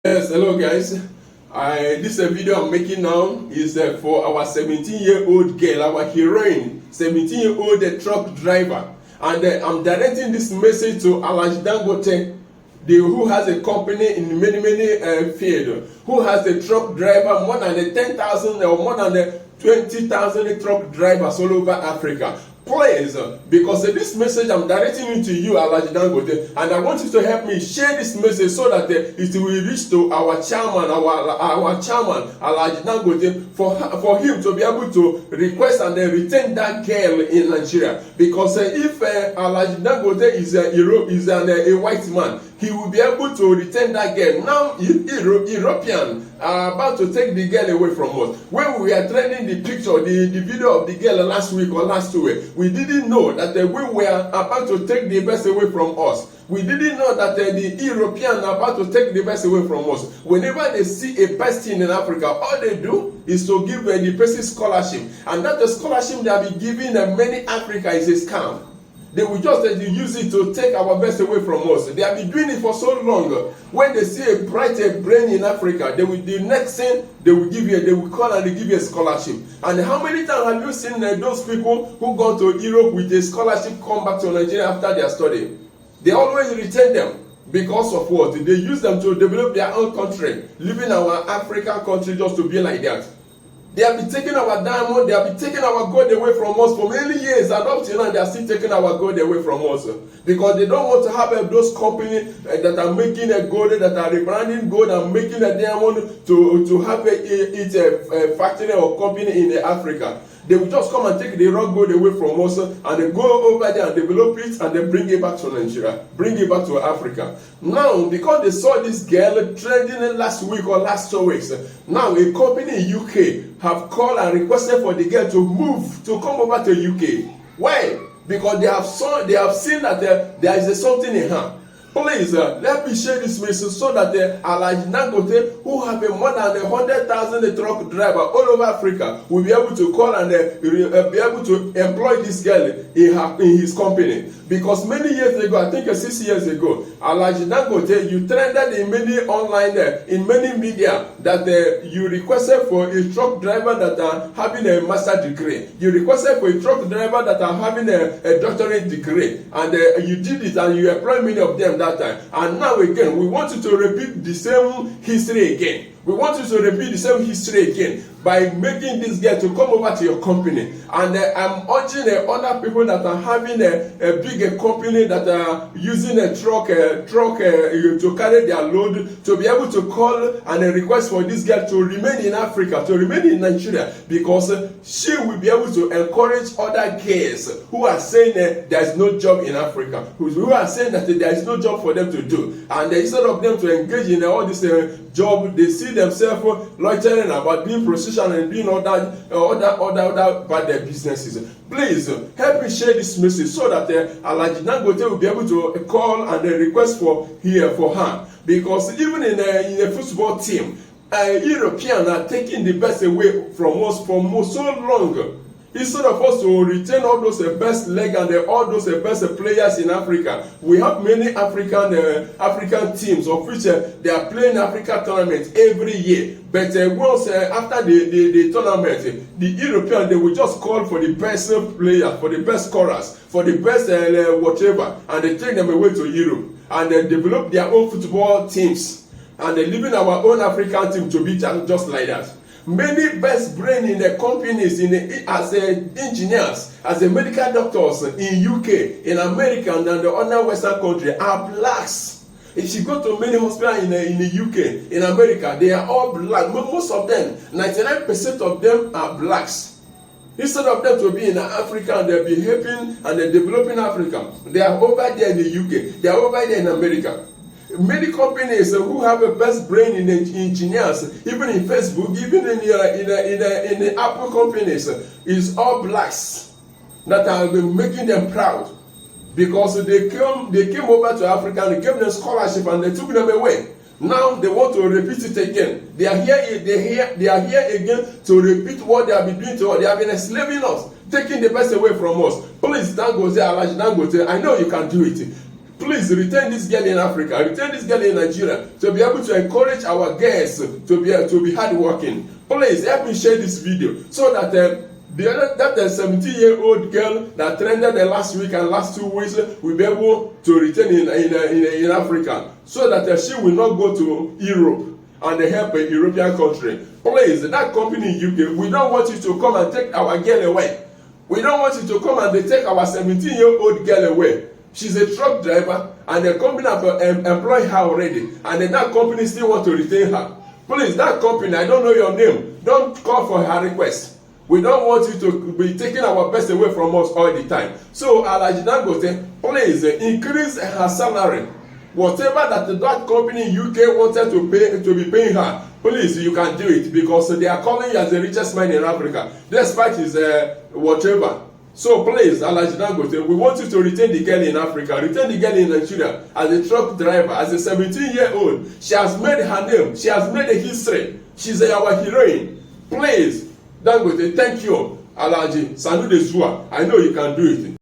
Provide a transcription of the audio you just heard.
Yes, hello guys. This video I'm making now is for our 17-year-old girl, our heroine, 17-year-old truck driver. And I'm directing this message to Alhaji Dangote, who has a company in many fields, who has a truck driver, more than 10,000 or more than 20,000 truck drivers all over Africa. Please, because this message I'm directing it to you, Alhaji Dangote, and I want you to help me share this message so that it will reach to our chairman, our chairman, Alhaji Dangote, for him to be able to request and retain that girl in Nigeria. Because if Alhaji Dangote is a white man, he will be able to retain that girl. Now, European are about to take the girl away from us. When we were trending the picture, the video of the girl last week or last 2 weeks, we didn't know that we were about to take the best away from us. We didn't know that the Europeans are about to take the best away from us. Whenever they see a person in Africa, all they do is to give the person scholarship. And that the scholarship they have been giving many Africa is a scam. They will just use it to take our best away from us. They have been doing it for so long. When they see a bright brain in Africa, the next thing they will give you, they will call and they give you a scholarship. And how many times have you seen those people who go to Europe with a scholarship come back to Nigeria after their study? They always retain them. Because of what? They use them to develop their own country, leaving our African country just to be like that. They have been taking our diamond, they have been taking our gold away from us for many years, and up till now they are still taking our gold away from us. Because they don't want to have those companies that are making a gold, that are rebranding gold and making a diamond to have a factory or company in Africa. They will just come and take the raw gold away from us and they go over there and develop it and then bring it back to Nigeria, bring it back to Africa. Now, because they saw this girl trending last week or last 2 weeks, now a company in UK have called and requested for the girl to move, to come over to UK. Why? Because they have seen that there is something in her. Please, let me share this message so that Alhaji Dangote, who have more than 100,000 truck driver all over Africa, will be able to call and be able to employ this girl in his company. Because many years ago, I think 6 years ago, Alhaji Dangote, you trended in many online, in many media, that you requested for a truck driver that are having a master degree. You requested for a truck driver that are having a doctorate degree. And you did it and you employed many of them that time. And now again, we want you to repeat the same history again. We want you to repeat the same history again by making this girl to come over to your company. And I'm urging other people that are having a big company that are using a truck to carry their load to be able to call and request for this girl to remain in Africa, to remain in Nigeria, because she will be able to encourage other girls who are saying there is no job in Africa, who are saying that there is no job for them to do. And instead of them to engage in all this job, they see themselves loitering about doing prostitution and doing other bad businesses. Please help me share this message so that Alhaji Dangote will be able to call and request for her. Because even in a football team, Europeans are taking the best away from us for so long. Instead of us to retain all those best leg and all those best players in Africa, we have many African teams of which they are playing African tournaments every year. But once after the tournament, the Europeans, they will just call for the best players, for the best scorers, for the best whatever, and they take them away to Europe and they develop their own football teams, and they're leaving our own African team to be just like that. Many best brain in the companies as engineers, as medical doctors in UK, in America, and the other Western country are blacks. If you go to many hospitals in the UK, in America, they are all black. Most of them, 99% of them are blacks. Instead of them to be in Africa and they'll be helping and they're developing Africa, they are over there in the UK, they are over there in America. Many companies who have a best brain in engineers, even in Facebook, even in the Apple companies, is all blacks that are making them proud, because they came over to Africa and they gave them scholarship and they took them away. Now they want to repeat it again. They are here again to repeat what they have been doing to us. They have been enslaving us, taking the best away from us. Please, Dangote, Alhaji Dangote, I know you can do it. Please return this girl in Africa, return this girl in Nigeria, to be able to encourage our girls to be hardworking. Please help me share this video so that that 17-year-old girl that trended the last week and last 2 weeks will be able to return in Africa, so that she will not go to Europe and help a European country. Please, that company in UK, we don't want you to come and take our girl away. We don't want you to come and they take our 17-year-old girl away. She's a truck driver and the company have employed her already, and then that company still want to retain her. Please, that company, I don't know your name, don't call for her request. We don't want you to be taking our best away from us all the time. So Alhaji Dangote, please increase her salary. Whatever that company in UK wanted to be paying her, please, you can do it, because they are calling you as the richest man in Africa, despite his whatever. So please, Alhaji Dangote, we want you to retain the girl in Africa, retain the girl in Nigeria as a truck driver, as a 17-year-old. She has made her name, she has made a history. She's our heroine. Please, Dangote, thank you, Alhaji Sanusi Zua. I know you can do it.